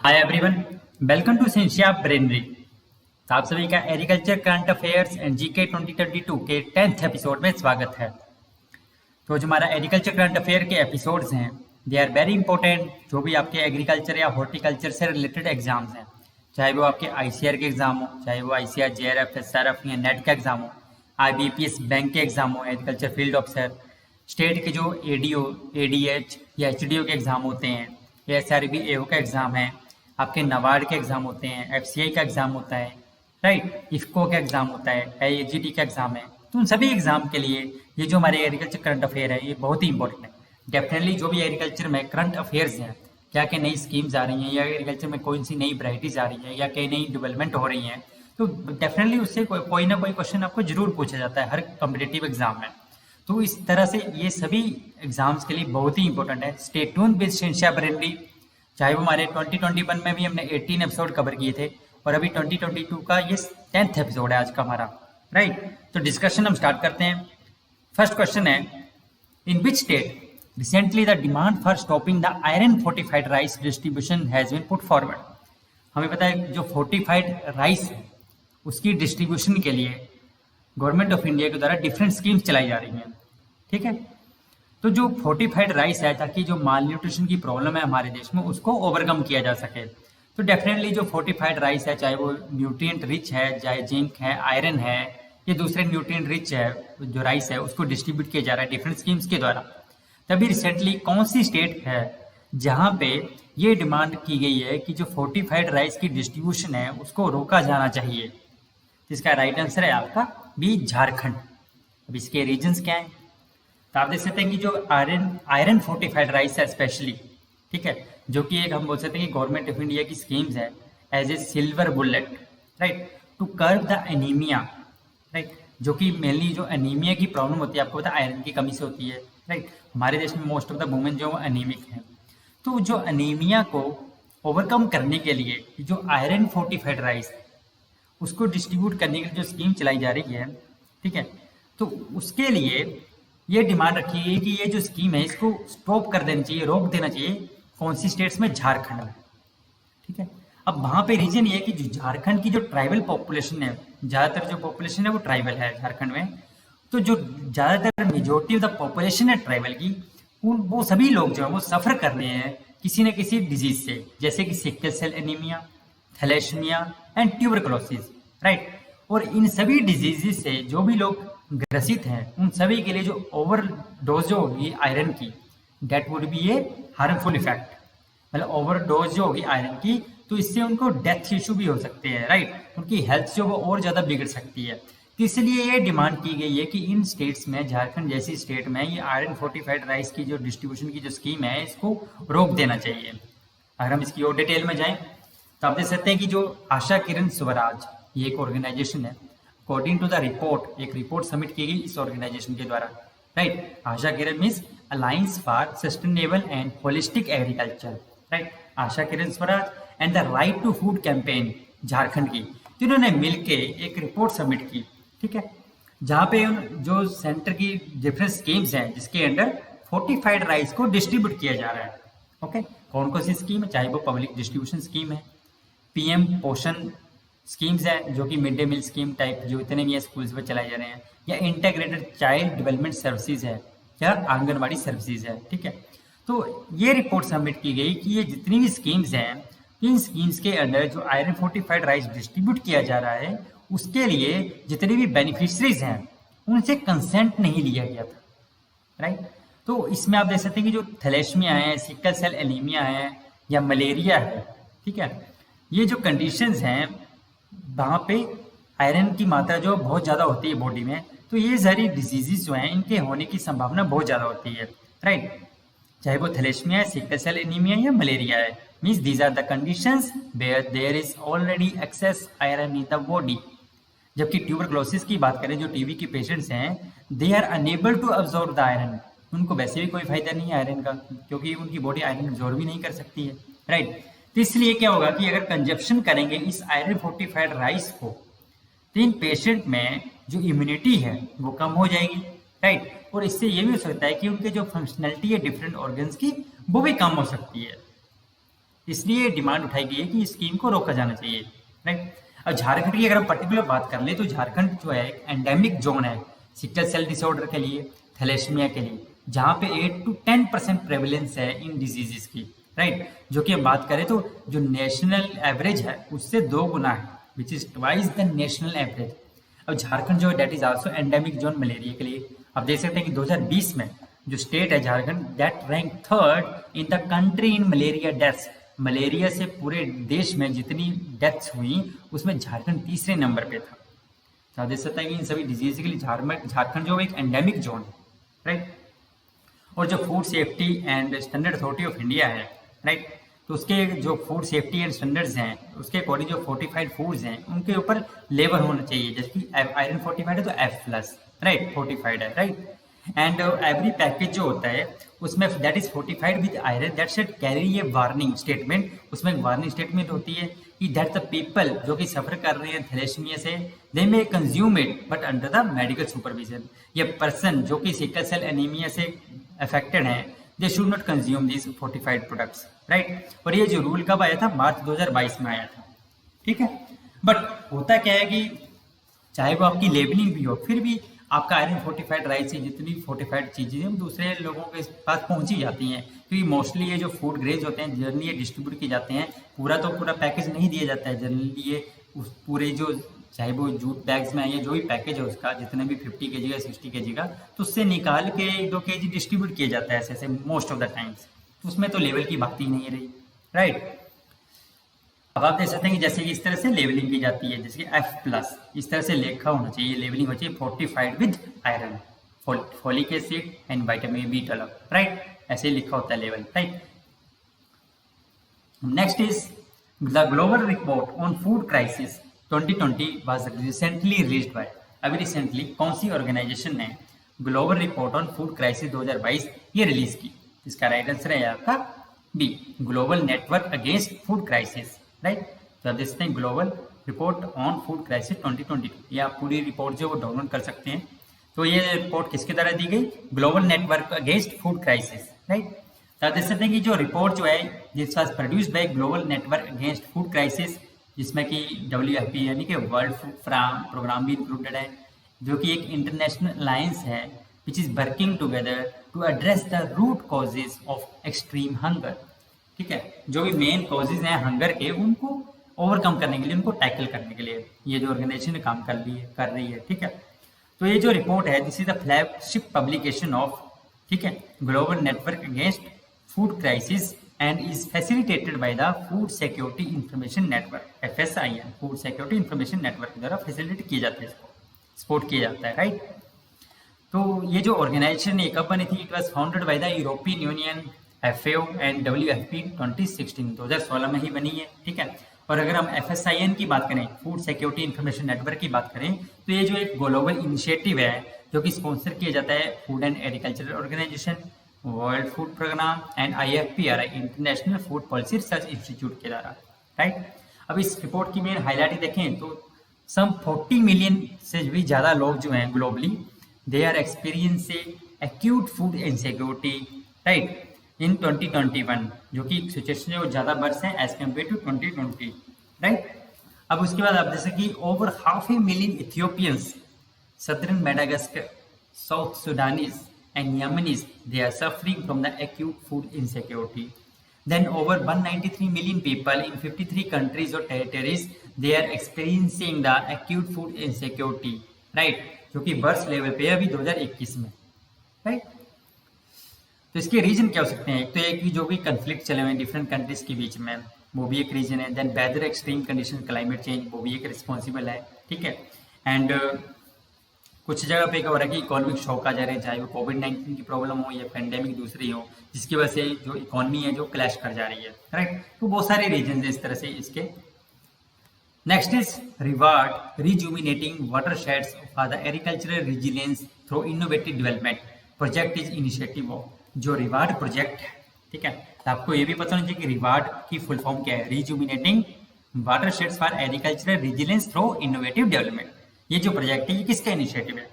Hi everyone, welcome to Cynthia Brainery. तो आप सभी का agriculture current affairs and GK 2022 के 10th एपिसोड में स्वागत है। तो जो हमारा एग्रीकल्चर करंट अफेयर के एपिसोड्स हैं, दे आर वेरी इंपॉर्टेंट। जो भी आपके एग्रीकल्चर या हॉर्टिकल्चर से रिलेटेड एग्जाम्स हैं, चाहे वो आपके आईसीआर के एग्जाम हो, चाहे वो आईसीआर जेआरएफ एसआरएफ या नेट का एग्जाम हो, आईबीपीएस बैंक के एग्जाम हो, एग्रीकल्चर फील्ड ऑफिसर, स्टेट के जो एडीओ एडीएच या एचडीओ के एग्जाम होते हैं, एसआरबी एओ का एग्जाम है, आपके नबार्ड के एग्जाम होते हैं, एफसीआई का एग्जाम होता है, राइट, इफको का एग्जाम होता है, आईएजीडी का एग्जाम है। तो उन सभी एग्जाम के लिए ये जो हमारे एग्रीकल्चर करंट अफेयर है, ये बहुत ही इंपॉर्टेंट है। डेफिनेटली जो भी एग्रीकल्चर में करंट अफेयर्स हैं, क्या क्या नई स्कीम्स आ रही हैं, या एग्रीकल्चर में कौन सी नई वराइटीज आ रही है, या कई नई डेवलपमेंट हो रही हैं, तो डेफिनेटली उससे कोई ना कोई क्वेश्चन आपको जरूर पूछा जाता है हर कॉम्पिटेटिव एग्जाम में। तो इस तरह से ये सभी एग्जाम्स के लिए बहुत ही इंपॉर्टेंट है। Stay tuned with Cynthia Brainery. चाहे वो हमारे 2021 में भी हमने 18 एपिसोड कवर किए थे, और अभी 2022 का ये 10th एपिसोड है आज का हमारा, राइट। तो डिस्कशन हम स्टार्ट करते हैं। फर्स्ट क्वेश्चन है, in which state recently the demand for stopping the iron fortified rice distribution has been put forward. हमें पता है जो फोर्टिफाइड राइस है उसकी डिस्ट्रीब्यूशन के लिए गवर्नमेंट ऑफ इंडिया के द्वारा डिफरेंट स्कीम्स चलाई जा रही हैं, ठीक है। तो जो फोर्टिफाइड राइस है, ताकि जो माल न्यूट्रिशन की प्रॉब्लम है हमारे देश में उसको ओवरकम किया जा सके, तो डेफिनेटली जो फोर्टिफाइड राइस है, चाहे वो न्यूट्रिएंट रिच है, चाहे जिंक है, आयरन है, ये दूसरे न्यूट्रिएंट रिच है जो राइस है, उसको डिस्ट्रीब्यूट किया जा रहा है डिफरेंट स्कीम्स के द्वारा। तभी रिसेंटली कौन सी स्टेट है जहां पे ये डिमांड की गई है कि जो फोर्टिफाइड राइस की डिस्ट्रीब्यूशन है उसको रोका जाना चाहिए। इसका राइट आंसर है आपका बी, झारखंड। अब इसके रीजंस क्या हैं? तो आप देख सकते हैं कि जो आयरन फोर्टिफाइड राइस है स्पेशली, ठीक है, जो कि एक हम बोल सकते हैं कि गवर्नमेंट ऑफ इंडिया की स्कीम्स है as a silver bullet, right, to curb the anaemia, right, जो कि मेनली जो एनीमिया की प्रॉब्लम होती है, आपको पता है आयरन की कमी से होती है, राइट। हमारे देश में मोस्ट ऑफ द वुमेन जो एनीमिक है, तो जो एनीमिया को ओवरकम करने के लिए जो आयरन फोर्टिफाइड राइस है उसको डिस्ट्रीब्यूट करने के लिए जो स्कीम चलाई जा रही है, ठीक है, तो उसके लिए ये डिमांड रखी गई कि ये जो स्कीम है इसको स्टॉप कर देना चाहिए, रोक देना चाहिए। कौन सी स्टेट्स में? झारखंड में, ठीक है। अब वहां पे रीजन ये है कि जो झारखंड की जो ट्राइबल पॉपुलेशन है, ज्यादातर जो पॉपुलेशन है वो ट्राइबल है झारखंड में, तो जो ज्यादातर मेजोरिटी ऑफ द पॉपुलेशन है ट्राइबल की, वो सभी लोग जो है वो सफर कर रहे हैं किसी न किसी डिजीज से, जैसे कि sickle cell anaemia, thalassaemia and tuberculosis, right. और इन सभी डिजीजेस से जो भी लोग ग्रसित हैं उन सभी के लिए जो ओवरडोज जो होगी आयरन की, that would be a harmful effect. मतलब ओवरडोज जो होगी आयरन की, तो इससे उनको डेथ इशू भी हो सकते हैं, राइट, उनकी हेल्थ जो वो और ज्यादा बिगड़ सकती है। तो इसलिए ये डिमांड की गई है कि इन स्टेट्स में, झारखंड जैसी स्टेट में, ये आयरन फोर्टिफाइड राइस की जो डिस्ट्रीब्यूशन की जो स्कीम है इसको रोक देना चाहिए। अगर हम इसकी और डिटेल में जाएं तो आप देख सकते हैं कि जो आशा किरण स्वराज, ये एक ऑर्गेनाइजेशन है, अकॉर्डिंग टू द रिपोर्ट, एक रिपोर्ट सबमिट की गई इस ऑर्गेनाइजेशन के द्वारा, right. Asha Kiran means alliance for sustainable and holistic agriculture, right, Asha Kiran Swaraj and the right to food campaign Jharkhand की, तो इन्होंने मिलके एक रिपोर्ट सबमिट की, ठीक है, जहाँ पे जो सेंटर की डिफरेंट स्कीम्स हैं जिसके अंडर फोर्टिफाइड राइस को डिस्ट्रीब्यूट किया जा रहा है, ओके। कौन कौन सी स्कीम है? चाहे वो पब्लिक डिस्ट्रीब्यूशन स्कीम है, पीएम पोषण स्कीम्स है जो कि mid day meal scheme type जो इतने भी स्कूल्स में चलाए जा रहे हैं, या इंटीग्रेटेड चाइल्ड डेवलपमेंट सर्विसेज है, या आंगनबाड़ी सर्विसेज है, ठीक है। तो ये रिपोर्ट सबमिट की गई कि ये जितनी भी स्कीम्स हैं, इन स्कीम्स के अंडर जो आयरन फोर्टिफाइड राइस डिस्ट्रीब्यूट किया जा रहा है उसके लिए जितने भी बेनिफिशरीज हैं उनसे कंसेंट नहीं लिया गया था, राइट। तो इसमें आप देख सकते हैं कि जो थैलेसीमिया है, सिकल सेल एनीमिया है, या मलेरिया है, ठीक है, ये जो कंडीशंस हैं वहाँ पे आयरन की मात्रा जो बहुत ज़्यादा होती है बॉडी में, तो ये सारी डिजीजेस जो हैं इनके होने की संभावना बहुत ज़्यादा होती है, राइट। चाहे वो थैलेसीमिया है, सिकल सेल एनीमिया या मलेरिया है, means these are the conditions where there is already excess iron in the body. जबकि ट्यूबरकुलोसिस की बात करें, जो टीबी के पेशेंट्स हैं, they are unable to absorb the iron, उनको वैसे भी कोई फायदा नहीं है आयरन का, क्योंकि उनकी बॉडी आयरन अब्जॉर्ब भी नहीं कर सकती है, राइट। तो इसलिए क्या होगा कि अगर कंजप्शन करेंगे इस आयरन फोर्टिफाइड राइस को, तो इन पेशेंट में जो इम्यूनिटी है वो कम हो जाएगी, राइट। और इससे ये भी हो सकता है कि उनके जो फंक्शनलिटी है डिफरेंट ऑर्गन्स की वो भी कम हो सकती है। इसलिए डिमांड उठाई गई है कि इस स्कीम को रोका जाना चाहिए, राइट। अब झारखंड की अगर हम पर्टिकुलर बात कर ले तो झारखंड जो है एक एंडेमिक जोन है सिकल सेल डिसऑर्डर के लिए, थैलेसीमिया के लिए, जहाँ पे 8 to 10% प्रेवलेंस है इन डिजीजेस की, राइट। जो कि हम बात करें तो जो नेशनल एवरेज है उससे 2 गुना है, which is twice the national average. अब झारखंड जो है that is also endemic zone malaria के लिए। आप देख सकते हैं कि 2020 में जो स्टेट है Jharkhand that rank third in the country in malaria deaths. Malaria से पूरे देश में जितनी डेथ्स हुई उसमें झारखंड तीसरे नंबर पे था। तो आप देख सकते हैं कि इन सभी डिजीज के लिए झारखंड जो एक एंडेमिक जोन है, राइट। और जो food safety and standard authority of India है, राइट, तो उसके जो फूड सेफ्टी एंड स्टैंडर्ड्स हैं उसके अकॉर्डिंग जो फोर्टिफाइड फूड्स हैं उनके ऊपर लेबल होना चाहिए, जैसे कि आयरन फोर्टिफाइड है तो F+, राइट, फोर्टिफाइड है, राइट। एंड एवरी पैकेज जो होता है उसमें that is fortified with iron that should carry A warning statement. उसमें एक वार्निंग स्टेटमेंट होती है कि दैट द पीपल जो कि सफर कर रहे हैं थैलेसीमिया से they may consume it but under the medical supervision. ये पर्सन जो कि सिकल सेल एनीमिया से अफेक्टेड हैं they should not consume this fortified products, right. और ये जो रूल कब आया था? मार्च 2022 में आया था, ठीक है। बट होता क्या है कि चाहे वो आपकी लेबलिंग भी हो फिर भी आपका आयरन फोर्टिफाइड राइस से जितनी फोर्टिफाइड चीज़ें हैं दूसरे लोगों के पास पहुंची जाती हैं, क्योंकि मोस्टली ये जो फूड ग्रेज होते हैं जनरली ये डिस्ट्रीब्यूट किए जाते हैं, पूरा तो पूरा पैकेज नहीं दिया जाता है जनरली। ये उस पूरे जो चाहे वो जूट बैग्स में है या जो भी पैकेज है उसका जितने भी 50 kg का 60 kg का, तो उससे निकाल के 1-2 kg डिस्ट्रीब्यूट किया जाता है ऐसे मोस्ट ऑफ द टाइम्स। तो उसमें तो लेवल की बात ही नहीं रही, राइट। अब आप देख सकते हैं कि जैसे कि इस तरह से लेवलिंग की जाती है, जैसे कि F+, इस तरह से लिखा होना चाहिए, लेवलिंग होनी चाहिए fortified with iron, folic acid and vitamin B12, right, ऐसे लिखा होता है level, right. Next is the global report on food crisis 2020 was recently released by. अभी रिसेंटली कौन सी ऑर्गेनाइजेशन ने global report on food crisis 2022 ये रिलीज की? इसका राइट आंसर है आपका B, global network against food crisis, right. तो आप देख सकते हैं global report on food crisis 2022, ये आप पूरी रिपोर्ट जो वो डाउनलोड कर सकते हैं। तो ये रिपोर्ट किसके द्वारा दी गई? Global network against food crisis, right. तो आप देख सकते हैं कि जो रिपोर्ट जो है this was produced by global network against food crisis, जिसमें कि WFP यानी कि वर्ल्ड फूड प्रोग्राम भी इंक्लूडेड है, जो कि एक इंटरनेशनल अलायंस है which is working together to address the root causes of extreme hunger, ठीक है। जो भी मेन कॉजेज हैं हंगर के उनको ओवरकम करने के लिए, उनको टैकल करने के लिए ये जो ऑर्गेनाइजेशन काम कर रही है, ठीक है। तो ये जो रिपोर्ट है this is the flagship publication of, ठीक है, global network against food crisis and is facilitated by the food security information network, FSIN, food security information network द्वारा फैसिलिटेट किया जाता है, इसको सपोर्ट किया जाता है, राइट। तो ये जो ऑर्गेनाइजेशन कब बनी थी? It was founded by the European union, FAO and WFP 2016 में ही बनी है, ठीक है। और अगर हम FSIN की बात करें, फूड सिक्योरिटी इंफॉर्मेशन नेटवर्क की बात करें, तो ये जो एक ग्लोबल इनिशिएटिव है जो कि स्पॉन्सर किया जाता है food and agricultural organisation, world food programme and IFPRI, international food policy research institute के द्वारा, राइट। अब इस रिपोर्ट की मेन हाईलाइट देखें तो सम 40 मिलियन से भी ज़्यादा लोग जो हैं globally they are experiencing acute food insecurity, right, in 2021, जो कि सिचुएशन है वो ज़्यादा वर्ष है एज कम्पेयर टू 2020, राइट। अब उसके बाद आप जैसे कि over 500 million Ethiopians, southern Madagascar, South Sudanese and Yemenis, they are suffering from the acute food insecurity. Then over 193 million people in 53 countries or territories, they are experiencing the acute food insecurity, right? जो कि birth level पे है अभी 2021 में, right. तो इसके reason क्या हो सकते हैं? एक तो एक जो भी कंफ्लिक्ट चले हुए हैं डिफरेंट कंट्रीज के बीच में, वो भी एक रीजन है। Then weather extreme condition, climate change, वो भी एक रिस्पॉन्सिबल है, ठीक है। एंड कुछ जगह पे क्या हो रहा है कि इकोनॉमिक शॉक आ जा रहे हैं, चाहे वो कोविड-19 की प्रॉब्लम हो या पेंडेमिक दूसरी हो, जिसकी वजह से जो इकोनॉमी है जो क्लैश कर जा रही है, राइट। तो बहुत सारे रीजन है इस तरह से इसके। नेक्स्ट इज रिवार्ड rejuvenating watersheds for the agricultural resilience through innovative development project is initiative of, जो रिवार्ड प्रोजेक्ट है, ठीक है। तो आपको ये भी पता होना चाहिए कि रिवार्ड की फुल फॉर्म क्या है? Rejuvenating watersheds for agricultural resilience through innovative development. ये जो प्रोजेक्ट है ये किसका इनिशिएटिव है?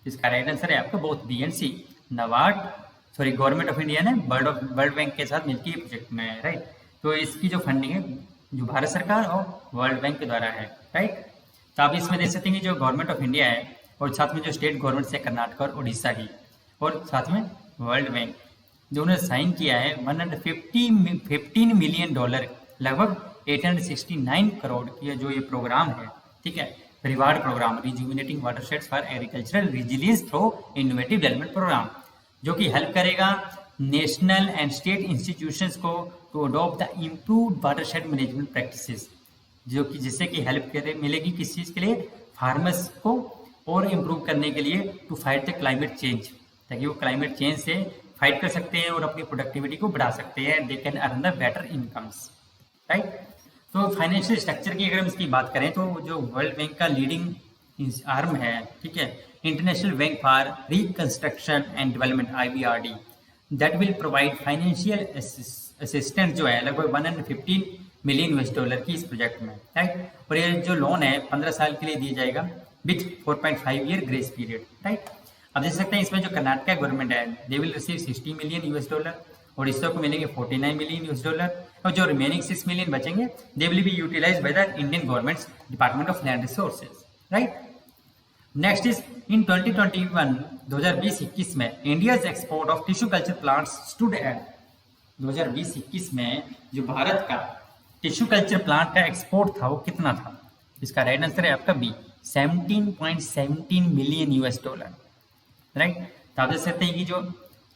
इसका राइट आंसर है आपका both B and C, government of India ने वर्ल्ड बैंक के साथ मिलकर ये प्रोजेक्ट बनाया है, राइट। तो इसकी जो फंडिंग है जो भारत सरकार और वर्ल्ड बैंक के द्वारा है, राइट। तो आप इसमें देख सकते हैं कि जो गवर्नमेंट ऑफ इंडिया है और साथ में जो स्टेट गवर्नमेंट है कर्नाटक और उड़ीसा की, और साथ में वर्ल्ड बैंक, जो उन्होंने साइन किया है $15 मिलियन, लगभग 869 करोड़ की जो ये प्रोग्राम है, ठीक है, रिवार्ड programme rejuvenating watersheds for agricultural resilience through innovative development programme, जो कि हेल्प करेगा नेशनल एंड स्टेट इंस्टीट्यूशंस को to adopt the improved watershed management practices, जो कि जिससे कि हेल्प मिलेगी किस चीज़ के लिए, फार्मर्स को और इम्प्रूव करने के लिए to fight the climate change, ताकि वो क्लाइमेट चेंज से फाइट कर सकते हैं और अपनी प्रोडक्टिविटी को बढ़ा सकते हैं, they can earn the better incomes, right. तो फाइनेंशियल स्ट्रक्चर की अगर हम इसकी बात करें तो जो वर्ल्ड बैंक का लीडिंग आर्म है, ठीक है, international bank for reconstruction and development IBRD, that will provide financial assistance जो है लगभग $115 मिलियन की इस प्रोजेक्ट में, राइट। और ये जो लोन है 15 साल के लिए दिया जाएगा with 4.5 year grace period, right. अब देख सकते हैं इसमें जो कर्नाटक गवर्नमेंट है they will receive $60 million, Orissa को मिलेंगे $49 मिलियन, और जो रिमेनिंग 6 मिलियन बचेंगे they will be utilised by the Indian government department of land resources, right. Next is in 2020-21 में India's export of tissue culture plants stood at 2020-21 में जो भारत का टिश्यू कल्चर प्लांट का एक्सपोर्ट था वो कितना था, इसका राइट आंसर है आपका बी, $17.17 मिलियन, राइट। तो आप देख सकते हैं कि जो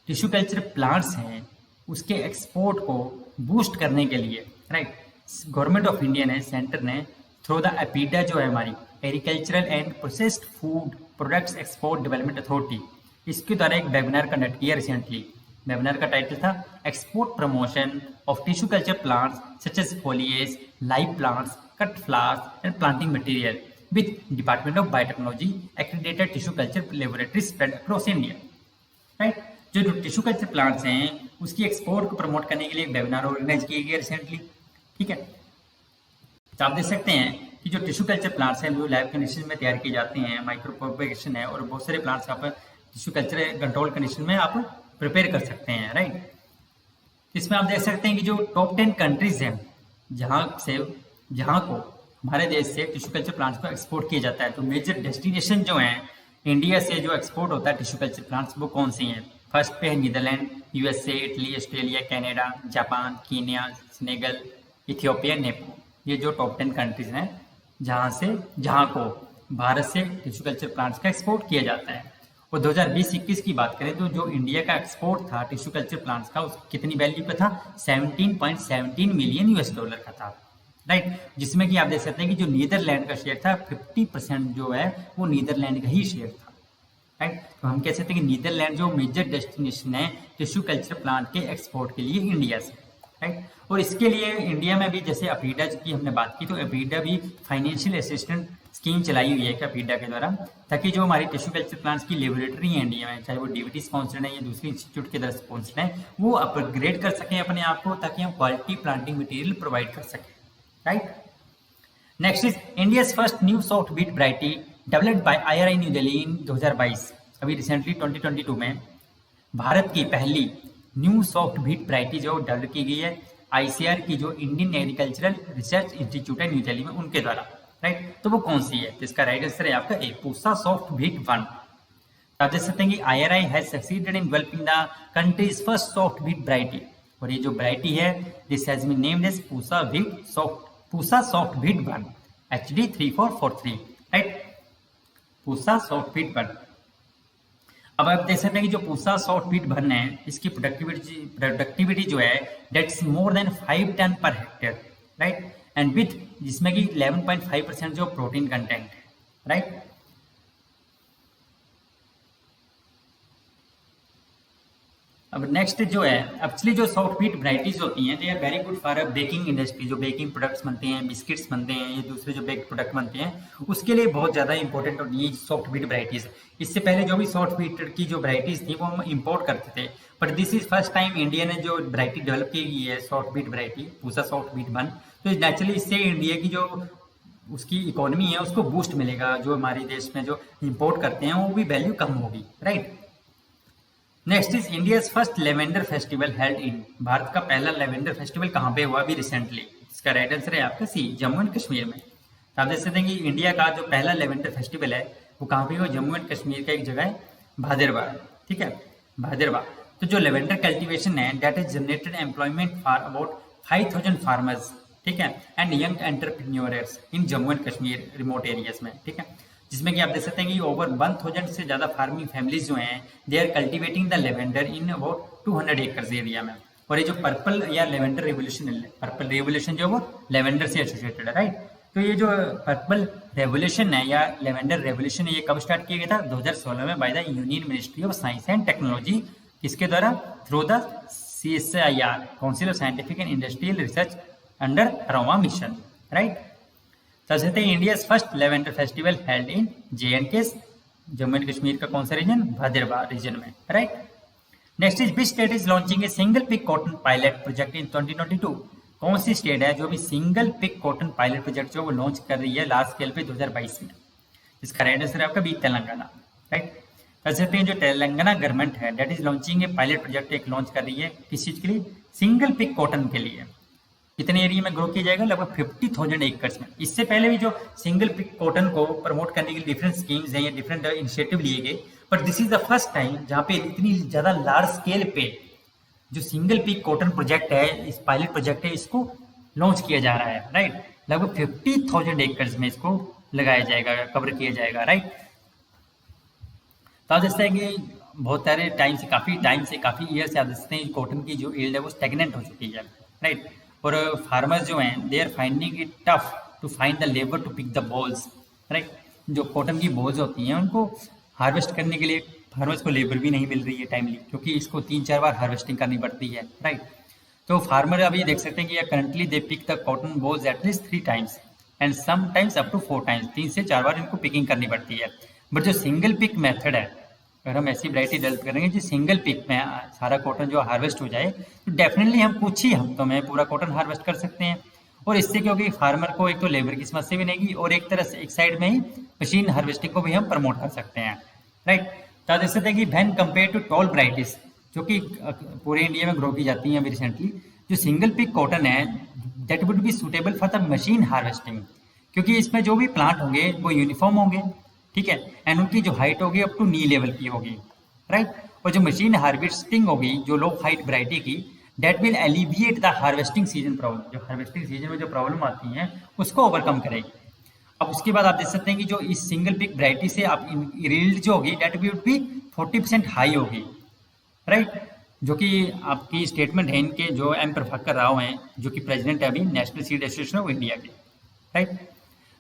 टिश्यू कल्चर प्लांट्स हैं उसके एक्सपोर्ट को बूस्ट करने के लिए, राइट, गवर्नमेंट ऑफ इंडिया ने, सेंटर ने थ्रू द एपीडा जो है हमारी agricultural and processed food products export development authority, इसके द्वारा एक वेबिनार कंडक्ट किया रिसेंटली। वेबिनार का टाइटल था export promotion of tissue culture plants such as foliage, live plants, cut flowers and planting material with department of biotechnology accredited tissue culture laboratory spread across India, right. जो tissue culture plants हैं उसकी export को promote करने के लिए एक webinar organise किया गया रिसेंटली, ठीक है। तो आप देख सकते हैं कि जो टिश्यू कल्चर प्लांट्स हैं वो लैब कंडीशन में तैयार किए जाते हैं, माइक्रो प्रोपेगेशन है, और बहुत सारे प्लांट्स आप टिश्यू कल्चर कंट्रोल कंडीशन में आप प्रिपेयर कर सकते हैं, राइट। इसमें आप देख सकते हैं कि जो टॉप 10 कंट्रीज हैं जहाँ को हमारे देश से टिश्यू कल्चर प्लांट्स को एक्सपोर्ट किया जाता है, तो मेजर डेस्टिनेशन जो हैं इंडिया से जो एक्सपोर्ट होता है टिश्यू कल्चर प्लांट्स वो कौन सी हैं। फर्स्ट पे है Netherland, USA, Italy, Australia, Canada, Japan, Kenya, Senegal, Ethiopia, Nepal, ये जो टॉप 10 कंट्रीज हैं जहाँ को भारत से टिश्यू कल्चर प्लांट्स का एक्सपोर्ट किया जाता है। और 2020-21 की बात करें तो जो इंडिया का एक्सपोर्ट था टिश्यू कल्चर प्लांट्स का उस कितनी वैल्यू का था, $17.17 मिलियन का था, राइट। जिसमें कि आप देख सकते हैं कि जो नीदरलैंड का शेयर था 50% जो है वो नीदरलैंड का ही शेयर था, राइट। तो हम कह सकते हैं कि नीदरलैंड जो मेजर डेस्टिनेशन है टिश्यू कल्चर प्लांट के एक्सपोर्ट के लिए इंडिया से, राइट। और इसके लिए इंडिया में भी जैसे अपीडा की हमने बात की, तो अपीडा भी फाइनेंशियल असिस्टेंट स्कीम चलाई हुई है अपीडा के द्वारा, ताकि जो हमारी टिश्यू कल्चर प्लांट्स की लेबोरेटरी है इंडिया में, चाहे वो DBT स्पॉन्सर्ड है या दूसरी इंस्टीट्यूट के द्वारा स्पॉन्सर्ड है, वो अपग्रेड कर सकें अपने आप को, ताकि हम क्वालिटी प्लांटिंग मटेरियल प्रोवाइड कर सकें, right. Next is India's first new soft beat variety developed by IRI new Delhi in 2022, अभी रिसेंटली 2022 में भारत की पहली न्यू सॉफ्ट बीट वैरायटी जो डेवलप की गई है ICAR की जो इंडियन एग्रीकल्चरल रिसर्च इंस्टीट्यूट है न्यू दिल्ली में, उनके द्वारा, राइट। तो वो कौन सी है, तो इसका राइट आंसर है आपका ए, पूसा सॉफ्ट बीट 1। आप देख सकते हैं कि IRI has succeeded in developing the countries first soft beat variety, और ये जो वैरायटी है this has been named as Pusa soft wheat 1 HD 3443, राइट, पूसा सॉफ्ट बीट 1। अब आप देख सकते हैं कि जो पूसा सॉफ्ट बीट 1 है इसकी प्रोडक्टिविटी जो है दैट्स मोर देन 5 टन पर हेक्टेयर, राइट, एंड विथ जिसमें कि 11.5% जो प्रोटीन कंटेंट है, राइट। अब नेक्स्ट जो है एक्चुअली जो सॉफ्ट बीट वैराइटीज होती हैं they are very good for baking industry, जो बेकिंग प्रोडक्ट्स बनते हैं, बिस्किट्स बनते हैं, ये दूसरे जो बेक प्रोडक्ट बनते हैं उसके लिए बहुत ज़्यादा इंपॉर्टेंट होती है सॉफ्ट बीट वैराइटीज। इससे पहले जो भी सॉफ्ट बीट की जो वैराइटीज थी वो हम इम्पोर्ट करते थे, but this is first time India ने जो वैरायटी डेवलप की गई है soft beat variety Pusa soft wheat 1, तो नेचुरली इससे इंडिया की जो उसकी इकोनॉमी है उसको बूस्ट मिलेगा, जो हमारे देश में जो इम्पोर्ट करते हैं वो भी वैल्यू कम होगी, right. Next is India's first lavender festival held इन, भारत का पहला लेवेंडर फेस्टिवल कहाँ पे हुआ अभी रिसेंटली? इसका राइट आंसर है आपका सी, जम्मू एंड कश्मीर में। तो आप देख सकते हैं कि इंडिया का जो पहला लेवेंडर फेस्टिवल है वो कहाँ पे हुआ? जम्मू एंड कश्मीर का एक जगह है भादरवा, ठीक है, भादरवा। तो जो लेवेंडर कल्टीवेशन है that is generated employment for about 5000 farmers, ठीक है, and young entrepreneurs in Jammu and Kashmir remote areas में, ठीक है, जिसमें कि आप देख सकते हैं कि ओवर 1000 से ज़्यादा फार्मिंग फैमिलीज जो हैं they are cultivating the lavender in about 200 acres area में। और ये जो पर्पल या लेवेंडर रेवोल्यूशन है, पर्पल रेवोल्यूशन जो वो लेवेंडर से एसोसिएटेड है, राइट। तो ये जो पर्पल रेवोल्यूशन है या लेवेंडर रेवोल्यूशन है ये कब स्टार्ट किया गया था? 2016 में by the union ministry of science and technology, किसके द्वारा? Through the CSIR, council of scientific and industrial research under aroma mission, right. सबसे India first lavender festival held in J&K, Jammu and Kashmir का कौन सा रीजन? भादरवा रीजन में, right. Next is which state is launching a single pick cotton pilot project in 2022, कौन सी state है जो भी single pick cotton pilot project जो वो लॉन्च कर रही है लार्ज स्केल पे 2022 में? इसका राइट आंसर है आपका बी, तेलंगाना, राइट। कह सकते हैं जो तेलंगाना गवर्नमेंट है that is launching A pilot project एक लॉन्च कर रही है, किस चीज के लिए? सिंगल पिक कॉटन के लिए। कितने एरिया में ग्रो किया जाएगा? लगभग 50,000 एकर्स में। इससे पहले भी जो सिंगल पिक कॉटन को प्रमोट करने के लिए डिफरेंट स्कीम्स हैं या डिफरेंट इनिशिएटिव लिए गए, but this is the first time जहाँ पे इतनी ज्यादा लार्ज स्केल पे जो सिंगल पिक कॉटन प्रोजेक्ट है, इस पायलट प्रोजेक्ट है, इसको लॉन्च किया जा रहा है, राइट। लगभग 50,000 एकर्स में इसको लगाया जाएगा, कवर किया जाएगा, राइट। तो आप देखते हैं कि बहुत सारे टाइम से काफी ईयर से आप देखते हैं कॉटन की जो यील्ड है वो स्टेगनेंट हो चुकी है, राइट। और फार्मर्स जो हैं they are finding it tough to find the labour to pick the bolls, right. जो कॉटन की बॉल्स होती हैं उनको हार्वेस्ट करने के लिए फार्मर्स को लेबर भी नहीं मिल रही है टाइमली, क्योंकि इसको 3-4 बार हार्वेस्टिंग करनी पड़ती है, राइट। तो फार्मर अभी देख सकते हैं कि currently they pick the cotton bolls at least 3 times and sometimes up to 4 times, 3 से 4 बार इनको पिकिंग करनी पड़ती है। बट जो सिंगल पिक मेथड है, अगर हम ऐसी वैरायटी डेवलप करेंगे जो सिंगल पिक में सारा कॉटन जो हार्वेस्ट हो जाए, तो डेफिनेटली हम कुछ ही हफ्तों में पूरा कॉटन हार्वेस्ट कर सकते हैं। और इससे क्योंकि फार्मर को एक तो लेबर की समस्या भी नहीं, और एक तरह से एक साइड में ही मशीन हार्वेस्टिंग को भी हम प्रमोट कर सकते हैं, राइट। तो देख सकते हैं कि when compare to tall varieties जो कि पूरे इंडिया में ग्रो की जाती हैं अभी रिसेंटली, जो सिंगल पिक कॉटन है that would be suitable for the machine harvesting, क्योंकि इसमें जो भी प्लांट होंगे वो यूनिफॉर्म होंगे, ठीक है, एंड उनकी जो हाइट होगी अप टू नी लेवल की होगी, राइट। और जो मशीन हार्वेस्टिंग होगी जो लो हाइट वैरायटी की, that will alleviate the harvesting season problem, जो हार्वेस्टिंग सीजन में जो प्रॉब्लम आती है उसको ओवरकम करेगी। अब उसके बाद आप देख सकते हैं कि जो इस सिंगल पिक वैरायटी से आप यील्ड जो होगी दैट विल बी 40% हाई होगी, राइट। जो कि आपकी स्टेटमेंट है इनके जो एम प्रभाकर राव हैं, जो कि प्रेसिडेंट है अभी national seed association of India के, राइट।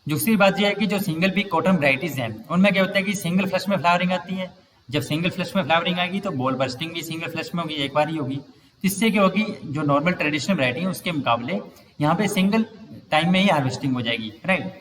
दूसरी बात यह है कि जो सिंगल पिक कॉटन वैराइटीज हैं उनमें क्या होता है कि सिंगल फ्लश में फ्लावरिंग आती है। जब सिंगल फ्लश में फ्लावरिंग आएगी तो बॉल बर्स्टिंग भी सिंगल फ्लश में होगी, एक बार ही होगी। इससे क्या होगी, जो नॉर्मल ट्रेडिशनल वैरायटी है उसके मुकाबले यहाँ पे सिंगल टाइम में ही हार्वेस्टिंग हो जाएगी, राइट।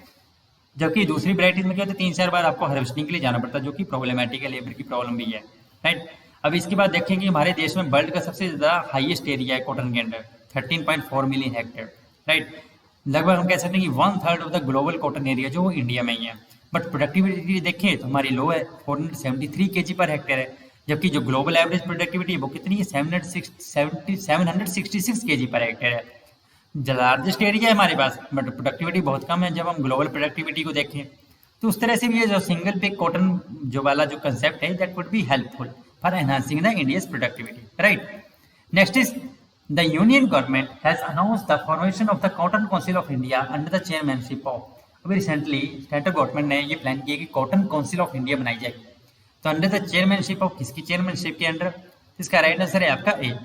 जबकि दूसरी वैरायटीज में क्या होता है 3-4 बार आपको हार्वेस्टिंग के लिए जाना पड़ता है, जो कि प्रॉब्लमेटिक है, लेबर की प्रॉब्लम भी है, राइट। अब इसके बाद देखेंगे हमारे देश में वर्ल्ड का सबसे ज्यादा हाईएस्ट एरिया है कॉटन के अंदर 13.4 मिलियन हेक्टेयर, राइट। लगभग हम कह सकते हैं कि 1/3 of the global cotton area जो वो इंडिया में ही है। बट प्रोडक्टिविटी देखें तो हमारी लो है, 473 kg पर हेक्टेयर है, जबकि जो ग्लोबल एवरेज प्रोडक्टिविटी है वो कितनी है, 766 kg पर हेक्टेयर है। लार्जेस्ट एरिया है हमारे पास, बट प्रोडक्टिविटी बहुत कम है जब हम ग्लोबल प्रोडक्टिविटी को देखें। तो उस तरह से भी ये जो सिंगल पिक कॉटन जो वाला जो कंसेप्ट है that would be helpful for enhancing the India's productivity, right. Next is the union government has announced the formation of the Cotton Council of India under the chairmanship of, अभी recently central government ने ये plan किया कि cotton council of India बनाई जाएगी। तो under the chairmanship of किसकी chairmanship के अंडर? इसका राइट आंसर है आपका ए,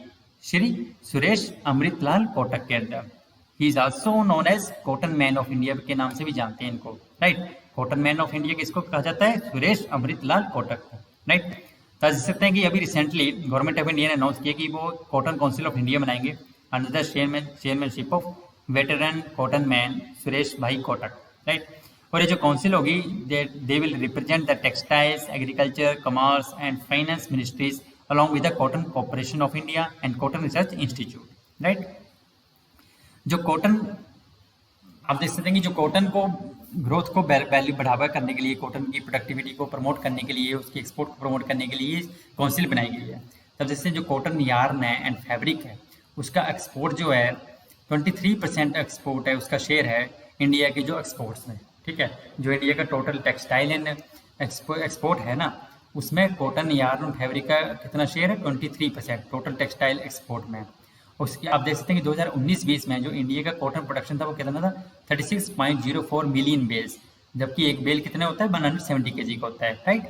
श्री सुरेश अमृतलाल कोटक के under. He is also known as cotton man of India के नाम से भी जानते हैं इनको, right. Cotton man of India किसको कहा जाता है? सुरेश अमृतलाल कोटक को, राइट। तो देख सकते हैं कि अभी रिसेंटली गवर्नमेंट ऑफ इंडिया ने अनाउंस किया कि वो कॉटन काउंसिल ऑफ इंडिया बनाएंगे under the chairmanship of veteran cotton man Suresh भाई कोटक, राइट। और ये जो काउंसिल होगी they will represent the textiles, agriculture, commerce and finance ministries along with the cotton corporation of India and cotton research institute, right. जो cotton आप देख सकते हैं कि जो कॉटन को ग्रोथ को वैल्यू बढ़ावा करने के लिए, कॉटन की प्रोडक्टिविटी को प्रमोट करने के लिए, उसकी एक्सपोर्ट को प्रमोट करने के लिए काउंसिल बनाई गई है। तब जैसे जो कॉटन यार्न है एंड फैब्रिक है उसका एक्सपोर्ट जो है 23% एक्सपोर्ट है, उसका शेयर है इंडिया के जो एक्सपोर्ट्स में। ठीक है, जो इंडिया का टोटल टेक्सटाइल एंड एक्सपोर्ट है ना, उसमें कॉटन यार्न फैब्रिक का कितना शेयर है? 23% टोटल टेक्सटाइल एक्सपोर्ट में। उसके आप देख सकते हैं कि 2019-20 में जो इंडिया का कॉटन प्रोडक्शन था वो कितना था? 36.04 मिलियन बेल्स, जबकि एक बेल कितना होता है? 170 kg का होता है, राइट।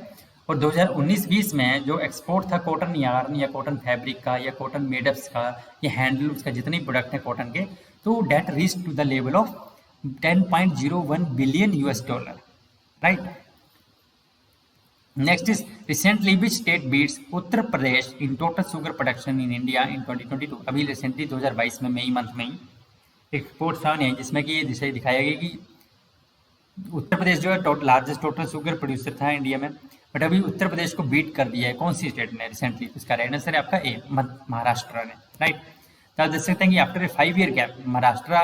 और 2019-20 में जो एक्सपोर्ट था कॉटन यार्न या कॉटन फैब्रिक का या कॉटन मेडअप्स का या हैंडलूम्स का, जितने प्रोडक्ट हैं कॉटन के, तो that reach to the level of 10.01 billion US$, right. Next is recently which state beats Uttar Pradesh in total sugar production in India in 2022। अभी रिसेंटली 2022 में मई मंथ में ही एक रिपोर्ट सामने आई जिसमें कि जिसे दिखाया गया कि उत्तर प्रदेश जो है लार्जेस्ट टोटल शुगर प्रोड्यूसर था इंडिया में, बट अभी उत्तर प्रदेश को बीट कर दिया है कौन सी स्टेट ने रिसेंटली? इसका राइट आंसर है आपका ए, महाराष्ट्र ने, राइट। तो आप देख सकते हैं कि after a 5 year gap Maharashtra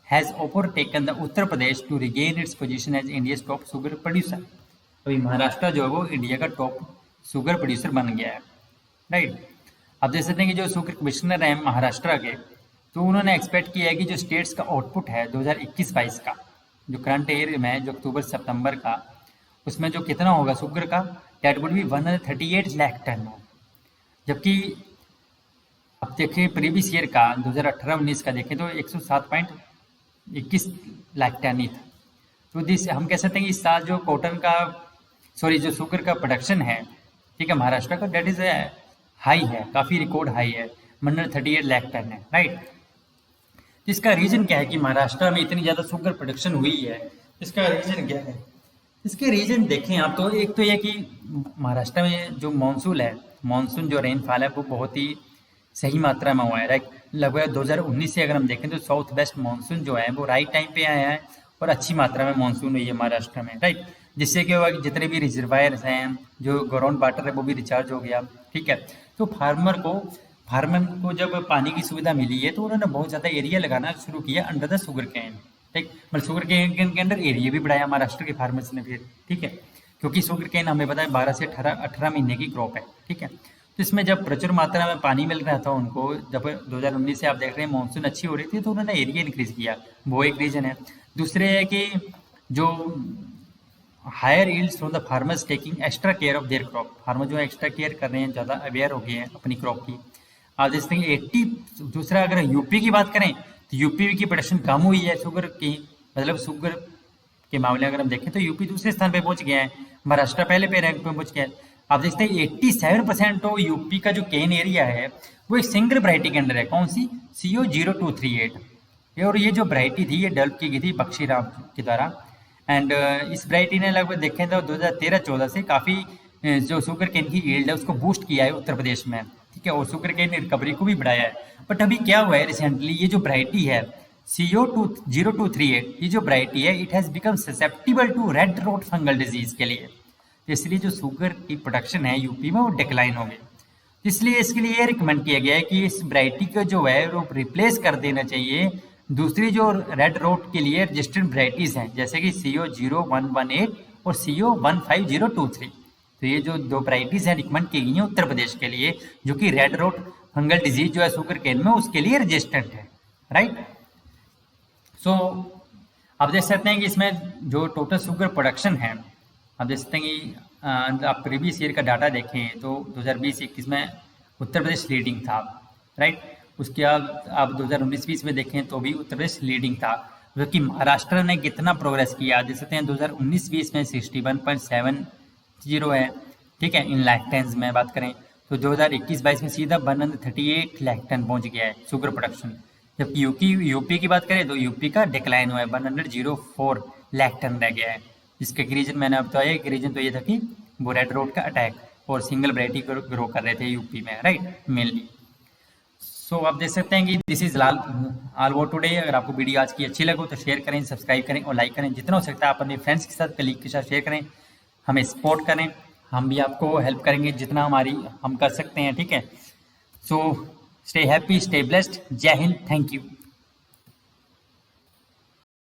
has overtaken the Uttar Pradesh to regain its position as India top sugar producer. अभी महाराष्ट्र जो है वो इंडिया का टॉप शुगर प्रोड्यूसर बन गया है, राइट। आप देख सकते हैं कि जो शुगर कमिश्नर हैं महाराष्ट्र के, तो उन्होंने एक्सपेक्ट किया है कि जो स्टेट्स का आउटपुट है 2021-22 का, जो करंट ईयर में जो अक्टूबर सितंबर का, उसमें जो कितना होगा शुगर का, that would be 138 lakh ton. जबकि अब देखें प्रीवियस ईयर का 2018-19 का देखें तो 107.21 लाख टन ही था। तो दिस हम कह सकते हैं कि इस साल जो कॉटन का जो शुगर का प्रोडक्शन है, ठीक है, महाराष्ट्र का, डेट इज हाई है, काफ़ी रिकॉर्ड हाई है, 138 लाख टन है, राइट। इसका रीज़न क्या है कि महाराष्ट्र में इतनी ज़्यादा शुगर प्रोडक्शन हुई है? इसका रीज़न क्या है? इसके रीज़न देखें आप तो एक तो यह कि महाराष्ट्र में जो मानसून जो रेनफॉल है वो बहुत ही सही मात्रा में हुआ है, राइट। लगभग 2019 से अगर हम देखें तो साउथ वेस्ट मानसून जो है वो राइट टाइम पे आया है और अच्छी मात्रा में मानसून हुई है महाराष्ट्र में, राइट। जिससे क्या हुआ कि जितने भी रिजर्वायर्स हैं, जो ग्राउंड वाटर है वो भी रिचार्ज हो गया, ठीक है। तो फार्मर को जब पानी की सुविधा मिली है तो उन्होंने बहुत ज़्यादा एरिया लगाना शुरू किया अंडर द शुगर कैन, ठीक। मतलब शुगर कैन के अंदर एरिया भी बढ़ाया महाराष्ट्र के फार्मर्स ने फिर, ठीक है, क्योंकि शुगर कैन हमें पता है 12 से 18 महीने की क्रॉप है, ठीक है। तो इसमें जब प्रचुर मात्रा में पानी मिल रहा था उनको, जब 2019 से आप देख रहे हैं मानसून अच्छी हो रही थी, तो उन्होंने एरिया इंक्रीज किया, वो एक रीज़न है। दूसरे है कि जो higher yields from the farmers taking extra care of their crop, farmer जो है एक्स्ट्रा केयर कर रहे हैं, ज़्यादा अवेयर हो गए हैं अपनी क्रॉप की। आप जैसे कि 80, दूसरा अगर यूपी की बात करें तो यूपी की प्रोडक्शन कम हुई है शुगर की, मतलब शुगर के मामले अगर हम देखें तो यूपी दूसरे स्थान पे पहुंच गया है, महाराष्ट्र पहले पे रैंक पे पहुंच गया है। आप देखते हैं 87% तो यूपी का जो केन एरिया है वो एक सिंगल वैरायटी के अंदर है, कौन सी? CO0238। और ये जो वैरायटी थी ये डेवलप की गई थी बख्शीराम के द्वारा, एंड इस वैरायटी ने लगभग देखें तो 2013-14 से काफ़ी जो शुगर केन की यील्ड है उसको बूस्ट किया है उत्तर प्रदेश में, ठीक है, और शुगर केन रिकवरी को भी बढ़ाया है। बट अभी क्या हुआ है रिसेंटली, ये जो वैरायटी है CO0238, ये जो वैरायटी है it has become susceptible to red rot fungal disease के लिए, तो इसलिए जो शुगर की प्रोडक्शन है यूपी में वो डिक्लाइन हो गई। इसलिए इसके लिए ये रिकमेंड किया गया है कि इस वैरायटी का जो है वो रिप्लेस कर देना चाहिए दूसरी जो रेड रोट के लिए रजिस्टर्ड वैरायटीज हैं, जैसे कि CO0118 और CO15023। तो ये जो दो वैरायटीज हैं रिकमेंड की गई हैं उत्तर प्रदेश के लिए, जो कि रेड रोट फंगल डिजीज जो है शुगर केन में उसके लिए रजिस्टर्ड है, राइट। सो आप देख सकते हैं कि इसमें जो टोटल शुगर प्रोडक्शन है, आप देख सकते हैं कि आप प्रीवियस ईयर का डाटा देखें तो 2020-21 में उत्तर प्रदेश लीडिंग था, राइट। उसके बाद आप 2019-20 में देखें तो भी उत्तर प्रदेश लीडिंग था, जबकि महाराष्ट्र ने कितना प्रोग्रेस किया देख सकते हैं 2019-20 में 61.70 है, ठीक है। इन लाख टन में बात करें तो 2021-22 में सीधा 138 लाख टन पहुंच गया है शुगर प्रोडक्शन, जबकि यूपी की बात करें तो यूपी का डिक्लाइन हुआ है, 104 लाख टन रह गया है। जिसका रीजन मैंने अब बताया, एक रीजन तो ये था कि वो रेड रोड का अटैक और सिंगल वैरायटी ग्रो कर रहे थे यूपी में, राइट, मेनली। सो आप देख सकते हैं कि this is all about today. अगर आपको वीडियो आज की अच्छी लगे तो शेयर करें, सब्सक्राइब करें और लाइक करें, जितना हो सकता है आप अपने फ्रेंड्स के साथ, कलीग के साथ शेयर करें, हमें सपोर्ट करें, हम भी आपको हेल्प करेंगे जितना हम कर सकते हैं, ठीक है। So stay happy, stay blessed, जय हिंद, थैंक यू।